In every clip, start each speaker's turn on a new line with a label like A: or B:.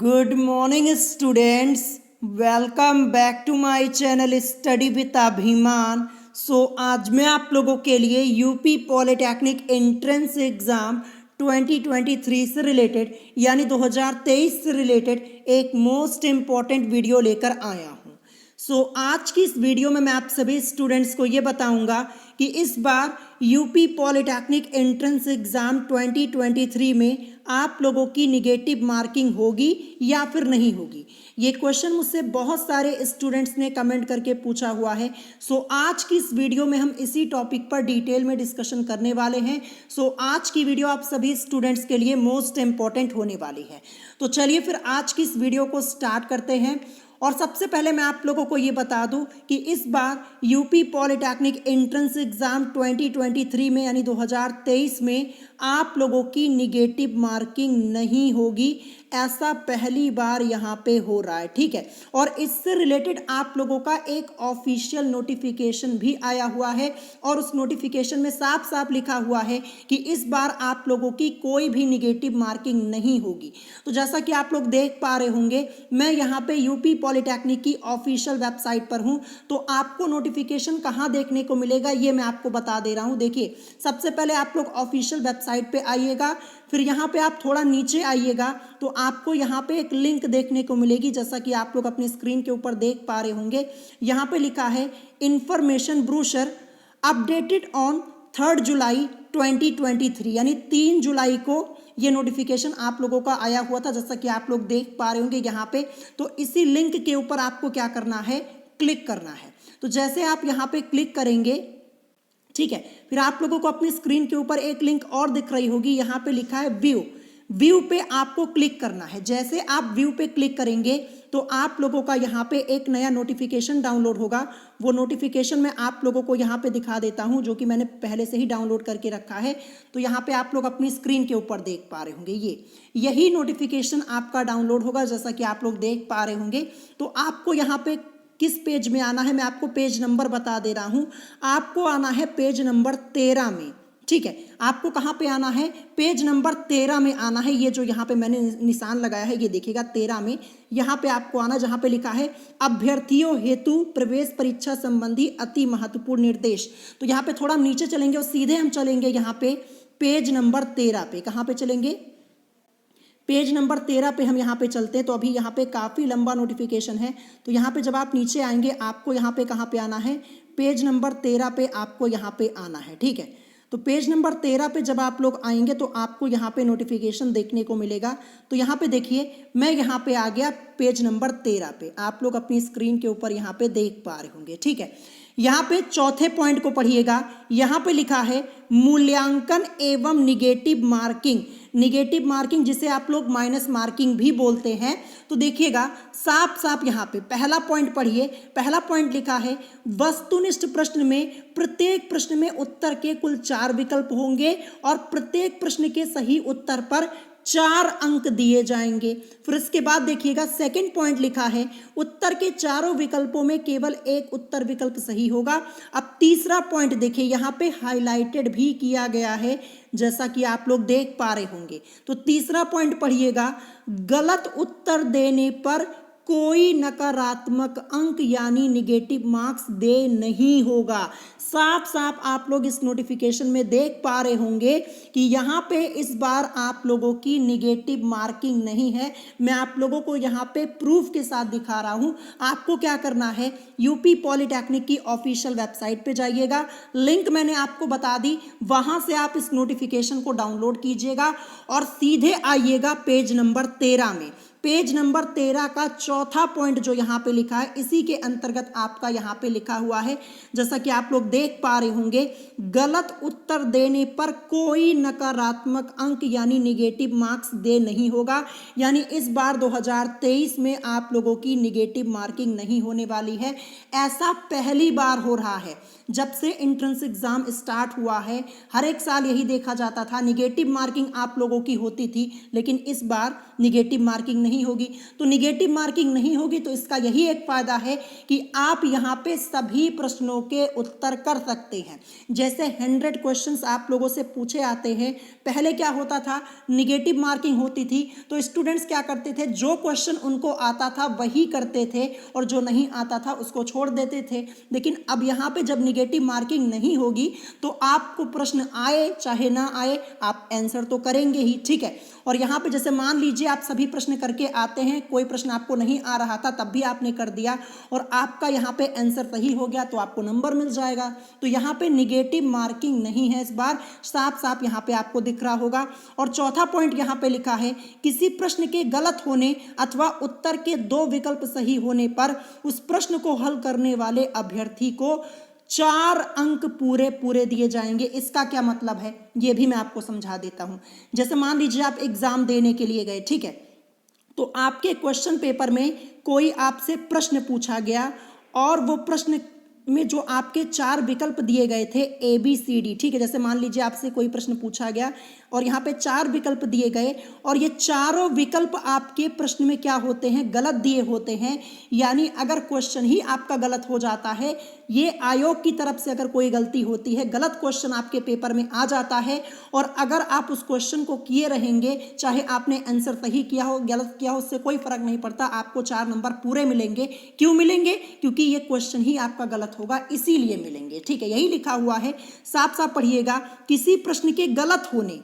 A: Good morning students, welcome back to my channel study with Abhiman. आज मैं आप लोगों के लिए यूपी पॉलिटेक्निक एंट्रेंस एग्ज़ाम 2023 से रिलेटेड यानी 2023 से रिलेटेड एक मोस्ट इम्पॉर्टेंट वीडियो लेकर आया हूँ। आज की इस वीडियो में मैं आप सभी स्टूडेंट्स को ये बताऊंगा कि इस बार यूपी पॉलिटेक्निक एंट्रेंस एग्ज़ाम 2023 में आप लोगों की निगेटिव मार्किंग होगी या फिर नहीं होगी। ये क्वेश्चन मुझसे बहुत सारे स्टूडेंट्स ने कमेंट करके पूछा हुआ है। आज की इस वीडियो में हम इसी टॉपिक पर डिटेल में डिस्कशन करने वाले हैं। आज की वीडियो आप सभी स्टूडेंट्स के लिए मोस्ट इम्पॉर्टेंट होने वाली है। तो चलिए फिर आज की इस वीडियो को स्टार्ट करते हैं। और सबसे पहले मैं आप लोगों को ये बता दूं कि इस बार यूपी पॉलिटेक्निक एंट्रेंस एग्ज़ाम 2023 में यानी 2023 में आप लोगों की निगेटिव मार्किंग नहीं होगी। ऐसा पहली बार यहाँ पे हो रहा है, ठीक है। और इससे रिलेटेड आप लोगों का एक ऑफिशियल नोटिफिकेशन भी आया हुआ है और उस नोटिफिकेशन में साफ साफ लिखा हुआ है कि इस बार आप लोगों की कोई भी निगेटिव मार्किंग नहीं होगी। तो जैसा कि आप लोग देख पा रहे होंगे, मैं यहाँ पे यूपी पॉलिटेक्निक की ऑफिशियल वेबसाइट पर हूँ। तो आपको नोटिफिकेशन कहाँ देखने को मिलेगा ये मैं आपको बता दे रहा हूँ। देखिए, सबसे पहले आप लोग ऑफिशियल वेबसाइट पे आइएगा, फिर यहाँ पे आप थोड़ा नीचे आइएगा तो आपको यहाँ पे एक लिंक देखने को मिलेगी, जैसा कि आप लोग अपनी स्क्रीन के ऊपर देख पा रहे होंगे। यहाँ पे लिखा है इंफॉर्मेशन ब्रोशर अपडेटेड ऑन 3 जुलाई 2023, यानी 3 जुलाई को ये नोटिफिकेशन आप लोगों का आया हुआ था, जैसा कि आप लोग देख पा रहे होंगे यहाँ पे। तो इसी लिंक के ऊपर आपको क्या करना है, क्लिक करना है। तो जैसे आप यहाँ पे क्लिक करेंगे, ठीक है, फिर आप लोगों को अपनी स्क्रीन के ऊपर एक लिंक और दिख रही होगी, यहाँ पे लिखा है व्यू पे आपको क्लिक करना है। जैसे आप व्यू पे क्लिक करेंगे तो आप लोगों का यहाँ पे एक नया नोटिफिकेशन डाउनलोड होगा। वो नोटिफिकेशन मैं आप लोगों को यहाँ पे दिखा देता हूँ, जो कि मैंने पहले से ही डाउनलोड करके रखा है। तो यहाँ पे आप लोग अपनी स्क्रीन के ऊपर देख पा रहे होंगे, यही नोटिफिकेशन आपका डाउनलोड होगा, जैसा कि आप लोग देख पा रहे होंगे। तो आपको यहाँ पे किस पेज में आना है, मैं आपको पेज नंबर बता दे रहा हूं। आपको आना है पेज नंबर 13 में, ठीक है। आपको कहां पे आना है, पेज नंबर 13 में आना है। ये जो यहाँ पे मैंने निशान लगाया है, ये देखिएगा 13 में, यहाँ पे आपको आना, जहां पे लिखा है अभ्यर्थियों हेतु प्रवेश परीक्षा संबंधी अति महत्वपूर्ण निर्देश। तो यहाँ पे थोड़ा नीचे चलेंगे और सीधे हम चलेंगे यहाँ पे पेज नंबर 13 पे। कहाँ पे चलेंगे, पेज नंबर 13 पे हम यहाँ पे चलते हैं। तो अभी यहाँ पे काफ़ी लंबा नोटिफिकेशन है। तो यहाँ पे जब आप नीचे आएंगे, आपको यहाँ पे कहाँ पे आना है, पेज नंबर 13 पे आपको यहाँ पे आना है, ठीक है। तो पेज नंबर 13 पे जब आप लोग आएंगे तो आपको यहाँ पे नोटिफिकेशन देखने को मिलेगा। तो यहाँ पे देखिए, मैं यहाँ पे आ गया पेज नंबर 13 पे। आप लोग अपनी स्क्रीन के ऊपर यहाँ पे देख पा रहे होंगे, ठीक है। यहाँ पे चौथे पॉइंट को पढ़िएगा, यहाँ पे लिखा है मूल्यांकन एवं निगेटिव मार्किंग। निगेटिव मार्किंग जिसे आप लोग माइनस मार्किंग भी बोलते हैं। तो देखिएगा साफ साफ यहाँ पे पहला पॉइंट पढ़िए। पहला पॉइंट लिखा है वस्तुनिष्ठ प्रश्न में प्रत्येक प्रश्न में उत्तर के कुल 4 विकल्प होंगे और प्रत्येक प्रश्न के सही उत्तर पर 4 अंक दिए जाएंगे। फिर इसके बाद देखिएगा सेकंड पॉइंट लिखा है उत्तर के चारों विकल्पों में केवल एक उत्तर विकल्प सही होगा। अब तीसरा पॉइंट देखिए, यहाँ पे हाईलाइटेड भी किया गया है, जैसा कि आप लोग देख पा रहे होंगे। तो तीसरा पॉइंट पढ़िएगा, गलत उत्तर देने पर कोई नकारात्मक अंक यानी निगेटिव मार्क्स दे नहीं होगा। साफ साफ आप लोग इस नोटिफिकेशन में देख पा रहे होंगे कि यहाँ पे इस बार आप लोगों की निगेटिव मार्किंग नहीं है। मैं आप लोगों को यहाँ पे प्रूफ के साथ दिखा रहा हूँ। आपको क्या करना है, यूपी पॉलिटेक्निक की ऑफिशियल वेबसाइट पे जाइएगा, लिंक मैंने आपको बता दी, वहाँ से आप इस नोटिफिकेशन को डाउनलोड कीजिएगा और सीधे आइएगा पेज नंबर 13 में। पेज नंबर 13 का चौथा पॉइंट जो यहाँ पे लिखा है, इसी के अंतर्गत आपका यहाँ पे लिखा हुआ है, जैसा कि आप लोग देख पा रहे होंगे, गलत उत्तर देने पर कोई नकारात्मक अंक यानी निगेटिव मार्क्स दे नहीं होगा। यानी इस बार 2023 में आप लोगों की निगेटिव मार्किंग नहीं होने वाली है। ऐसा पहली बार हो रहा है जब से एंट्रेंस एग्जाम स्टार्ट हुआ है। हर एक साल यही देखा जाता था, निगेटिव मार्किंग आप लोगों की होती थी, लेकिन इस बार निगेटिव मार्किंग नहीं होगी। तो निगेटिव मार्किंग नहीं होगी तो इसका यही एक फायदा है कि आप यहाँ पे सभी प्रश्नों के उत्तर कर सकते हैं। जैसे 100 क्वेश्चंस आप लोगों से पूछे आते हैं, पहले क्या होता था, निगेटिव मार्किंग होती थी तो स्टूडेंट्स क्या करते थे, जो क्वेश्चन उनको आता था वही करते थे और जो नहीं आता था उसको छोड़ देते थे। लेकिन अब यहाँ पे जब निगेटिव मार्किंग नहीं होगी तो आपको प्रश्न आए चाहे ना आए आप आंसर तो करेंगे ही, ठीक है। और यहाँ पे जैसे मान लीजिए आप सभी प्रश्न करके आते हैं, कोई प्रश्न आपको नहीं आ रहा था तब भी आपने कर दिया और आपका यहाँ पे आंसर सही हो गया तो आपको नंबर मिल जाएगा। तो यहाँ पे निगेटिव मार्किंग नहीं है, इस बार साफ साफ यहाँ पे आपको दिख रहा होगा। और चौथा पॉइंट यहाँ पे लिखा है, किसी प्रश्न के गलत होने अथवा उत्तर के 2 विकल्प सही होने पर उस प्रश्न को हल करने वाले अभ्यर्थी को 4 अंक पूरे पूरे दिए जाएंगे। इसका क्या मतलब है ये भी मैं आपको समझा देता हूं। जैसे मान लीजिए आप एग्जाम देने के लिए गए, ठीक है, तो आपके क्वेश्चन पेपर में कोई आपसे प्रश्न पूछा गया और वो प्रश्न में जो आपके 4 विकल्प दिए गए थे ABCD, ठीक है। जैसे मान लीजिए आपसे कोई प्रश्न पूछा गया और यहाँ पे 4 विकल्प दिए गए और ये चारों विकल्प आपके प्रश्न में क्या होते हैं, गलत दिए होते हैं। यानी अगर क्वेश्चन ही आपका गलत हो जाता है, ये आयोग की तरफ से अगर कोई गलती होती है, गलत क्वेश्चन आपके पेपर में आ जाता है और अगर आप उस क्वेश्चन को किए रहेंगे, चाहे आपने आंसर सही किया हो गलत किया हो, उससे कोई फर्क नहीं पड़ता, आपको 4 नंबर पूरे मिलेंगे। क्यों मिलेंगे? क्योंकि ये क्वेश्चन ही आपका गलत होगा इसीलिए मिलेंगे, ठीक है। यही लिखा हुआ है, साफ साफ पढ़िएगा, किसी प्रश्न के गलत होने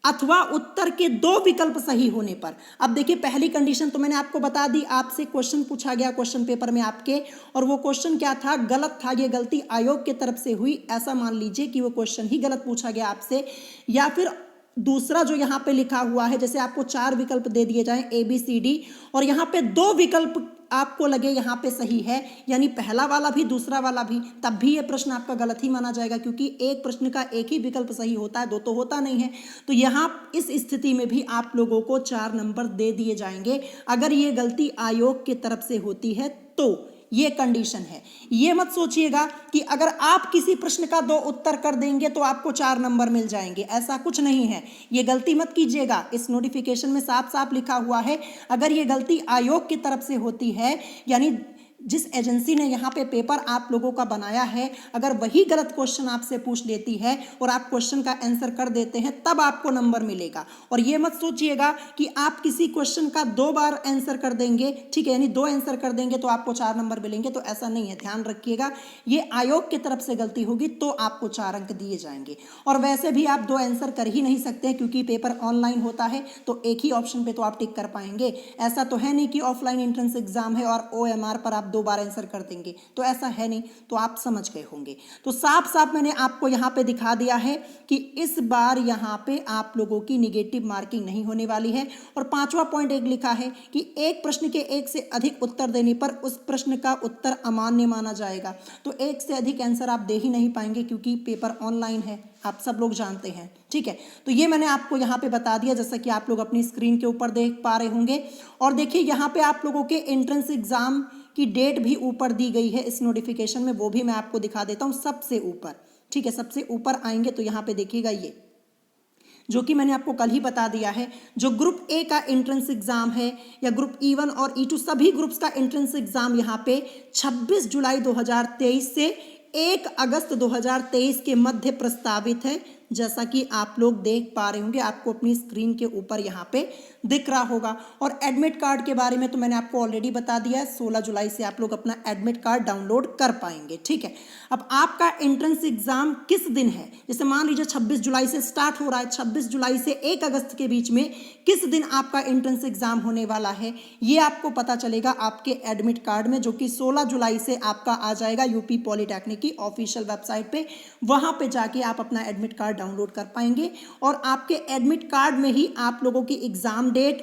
A: अथवा उत्तर के 2 विकल्प सही होने पर। अब देखिए पहली कंडीशन तो मैंने आपको बता दी, आपसे क्वेश्चन पूछा गया क्वेश्चन पेपर में आपके और वो क्वेश्चन क्या था, गलत था, ये गलती आयोग की तरफ से हुई, ऐसा मान लीजिए कि वो क्वेश्चन ही गलत पूछा गया आपसे। या फिर दूसरा जो यहाँ पे लिखा हुआ है, जैसे आपको 4 विकल्प दे दिए जाएं ABCD और यहाँ पे 2 विकल्प आपको लगे यहाँ पे सही है, यानी पहला वाला भी दूसरा वाला भी, तब भी ये प्रश्न आपका गलत ही माना जाएगा क्योंकि एक प्रश्न का एक ही विकल्प सही होता है, 2 तो होता नहीं है। तो यहाँ इस स्थिति में भी आप लोगों को 4 नंबर दे दिए जाएंगे अगर ये गलती आयोग की तरफ से होती है तो। ये कंडीशन है। ये मत सोचिएगा कि अगर आप किसी प्रश्न का 2 उत्तर कर देंगे तो आपको 4 नंबर मिल जाएंगे, ऐसा कुछ नहीं है। ये गलती मत कीजिएगा, इस नोटिफिकेशन में साफ साफ लिखा हुआ है अगर ये गलती आयोग की तरफ से होती है, यानी जिस एजेंसी ने यहाँ पे पेपर आप लोगों का बनाया है, अगर वही गलत क्वेश्चन आपसे पूछ लेती है और आप क्वेश्चन का आंसर कर देते हैं तब आपको नंबर मिलेगा। और ये मत सोचिएगा कि आप किसी क्वेश्चन का 2 बार आंसर कर देंगे, ठीक है, यानी 2 आंसर कर देंगे तो आपको 4 नंबर मिलेंगे, तो ऐसा नहीं है, ध्यान रखिएगा। ये आयोग की तरफ से गलती होगी तो आपको 4 अंक दिए जाएंगे। और वैसे भी आप 2 आंसर कर ही नहीं सकते क्योंकि पेपर ऑनलाइन होता है, तो एक ही ऑप्शन पे तो आप टिक कर पाएंगे। ऐसा तो है नहीं कि ऑफलाइन एंट्रेंस एग्जाम है और OMR पर आप 2 बार आंसर कर देंगे, तो ऐसा है नहीं, तो आप समझ गए होंगे। तो साफ साफ मैंने आपको यहाँ पे दिखा दिया है कि इस बार यहाँ पे आप लोगों की निगेटिव मार्किंग नहीं होने वाली है। और 5वां पॉइंट एक लिखा है कि एक प्रश्न के 1 से अधिक उत्तर देने पर उस प्रश्न का उत्तर अमान्य माना जाएगा। तो 1 से अधिक आंसर आप दे ही नहीं पाएंगे क्योंकि पेपर ऑनलाइन है, आप सब लोग जानते हैं, ठीक है। तो ये मैंने आपको यहाँ पे बता दिया, जैसा कि आप लोग अपनी स्क्रीन के ऊपर देख पा रहे होंगे। और देखिए यहाँ पे आप लोगों के एंट्रेंस एग्जाम की डेट भी ऊपर दी गई है इस नोटिफिकेशन में, वो भी मैं आपको दिखा देता हूँ सबसे ऊपर, ठीक है। सबसे ऊपर आएंगे तो यहाँ पे देखिएगा ये जो कि मैंने आपको कल ही बता दिया है, जो ग्रुप A का एंट्रेंस एग्जाम है या ग्रुप E1 और E2 सभी ग्रुप्स का एंट्रेंस एग्जाम यहाँ पे 26 जुलाई 2023 से 1 अगस्त 2023 के मध्य प्रस्तावित है। जैसा कि आप लोग देख पा रहे होंगे, आपको अपनी स्क्रीन के ऊपर यहाँ पे दिख रहा होगा। और एडमिट कार्ड के बारे में तो मैंने आपको ऑलरेडी बता दिया है, 16 जुलाई से आप लोग अपना एडमिट कार्ड डाउनलोड कर पाएंगे, ठीक है। अब आपका एंट्रेंस एग्जाम किस दिन है, जैसे मान लीजिए 26 जुलाई से स्टार्ट हो रहा है, 26 जुलाई से 1 अगस्त के बीच में किस दिन आपका एंट्रेंस एग्जाम होने वाला है, ये आपको पता चलेगा आपके एडमिट कार्ड में, जो कि 16 जुलाई से आपका आ जाएगा यूपी पॉलिटेक्निक की ऑफिशियल वेबसाइट पे। वहां पे जाके आप अपना एडमिट कार्ड डाउनलोड कर पाएंगे और आपके एडमिट कार्ड में ही आप लोगों की एग्जाम डेट,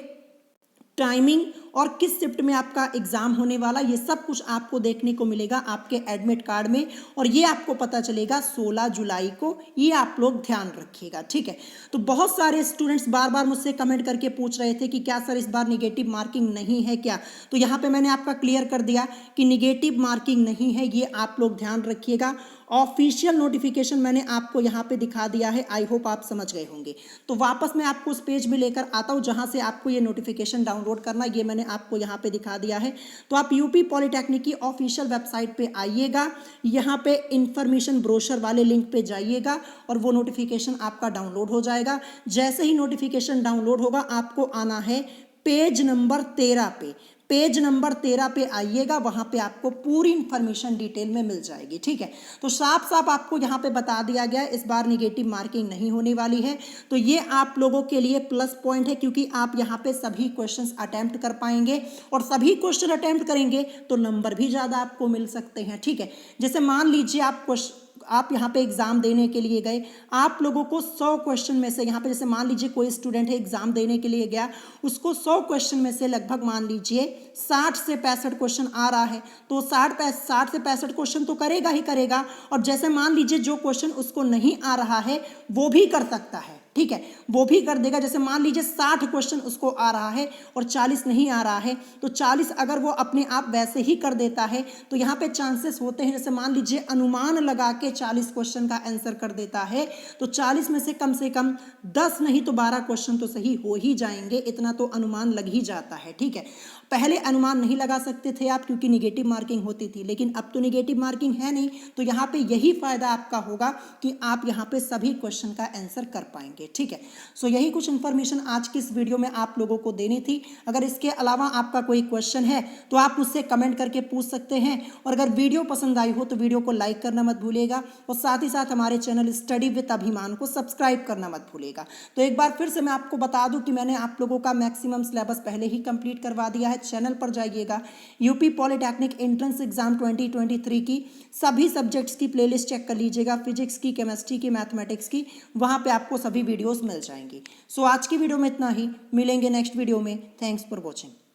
A: टाइमिंग और किस शिफ्ट में आपका एग्जाम होने वाला, ये सब कुछ आपको देखने को मिलेगा आपके एडमिट कार्ड में। और ये आपको पता चलेगा 16 जुलाई को, ये आप लोग ध्यान रखिएगा, ठीक है। तो बहुत सारे स्टूडेंट्स बार बार मुझसे कमेंट करके पूछ रहे थे कि क्या सर इस बार निगेटिव मार्किंग नहीं है क्या, तो यहाँ पे मैंने आपका क्लियर कर दिया कि निगेटिव मार्किंग नहीं है, ये आप लोग ध्यान रखिएगा। ऑफिशियल नोटिफिकेशन मैंने आपको यहाँ पे दिखा दिया है, आई होप आप समझ गए होंगे। तो वापस मैं आपको उस पेज में लेकर आता हूँ जहाँ से आपको ये नोटिफिकेशन डाउनलोड करना, ये मैंने आपको यहाँ पे दिखा दिया है। तो आप यूपी पॉलिटेक्निक की ऑफिशियल वेबसाइट पे आइएगा, यहाँ पे इंफॉर्मेशन ब्रोशर वाले लिंक पे जाइएगा और वो नोटिफिकेशन आपका डाउनलोड हो जाएगा। जैसे ही नोटिफिकेशन डाउनलोड होगा आपको आना है पेज नंबर 13 पे। पेज नंबर 13 पे आइएगा, वहां पे आपको पूरी इंफॉर्मेशन डिटेल में मिल जाएगी। ठीक है, तो साफ साफ आपको यहाँ पे बता दिया गया है इस बार निगेटिव मार्किंग नहीं होने वाली है। तो ये आप लोगों के लिए प्लस पॉइंट है, क्योंकि आप यहाँ पे सभी क्वेश्चंस अटेम्प्ट कर पाएंगे और सभी क्वेश्चन अटेम्प्ट करेंगे तो नंबर भी ज़्यादा आपको मिल सकते हैं। ठीक है, जैसे मान लीजिए आप यहाँ पे एग्जाम देने के लिए गए, आप लोगों को 100 क्वेश्चन में से, यहाँ पे जैसे मान लीजिए कोई स्टूडेंट है एग्जाम देने के लिए गया, उसको 100 क्वेश्चन में से लगभग मान लीजिए 60 से 65 क्वेश्चन आ रहा है, तो 60 से 65 क्वेश्चन तो करेगा ही करेगा। और जैसे मान लीजिए जो क्वेश्चन उसको नहीं आ रहा है वो भी कर सकता है। ठीक है, वो भी कर देगा। जैसे मान लीजिए 60 क्वेश्चन उसको आ रहा है और 40 नहीं आ रहा है, तो 40 अगर वो अपने आप वैसे ही कर देता है तो यहाँ पे चांसेस होते हैं, जैसे मान लीजिए अनुमान लगा के 40 क्वेश्चन का आंसर कर देता है, तो 40 में से कम 10 नहीं तो 12 क्वेश्चन तो सही हो ही जाएंगे, इतना तो अनुमान लग ही जाता है। ठीक है, पहले अनुमान नहीं लगा सकते थे आप क्योंकि निगेटिव मार्किंग होती थी, लेकिन अब तो निगेटिव मार्किंग है नहीं, तो यहाँ पे यही फायदा आपका होगा कि आप यहाँ पे सभी क्वेश्चन का आंसर कर पाएंगे। ठीक है, सो यही कुछ इन्फॉर्मेशन आज की इस वीडियो में आप लोगों को देनी थी। अगर इसके अलावा आपका कोई क्वेश्चन है तो आप मुझसे कमेंट करके पूछ सकते हैं, और अगर वीडियो पसंद आई हो तो वीडियो को लाइक करना मत भूलिएगा, और साथ ही साथ हमारे चैनल स्टडी विद अभिमान को सब्सक्राइब करना मत भूलिएगा। तो एक बार फिर से मैं आपको बता दूं कि मैंने आप लोगों का मैक्सिमम सिलेबस पहले ही कंप्लीट करवा दिया है। चैनल पर जाइएगा, यूपी पॉलिटेक्निक एंट्रेंस एग्जाम 2023 की सभी सब्जेक्ट्स की प्लेलिस्ट चेक कर लीजिएगा, फिजिक्स की, केमिस्ट्री की, मैथमेटिक्स की, वहां पे आपको सभी वीडियोस मिल जाएंगी। सो आज की वीडियो में इतना ही, मिलेंगे नेक्स्ट वीडियो में। Thanks for watching.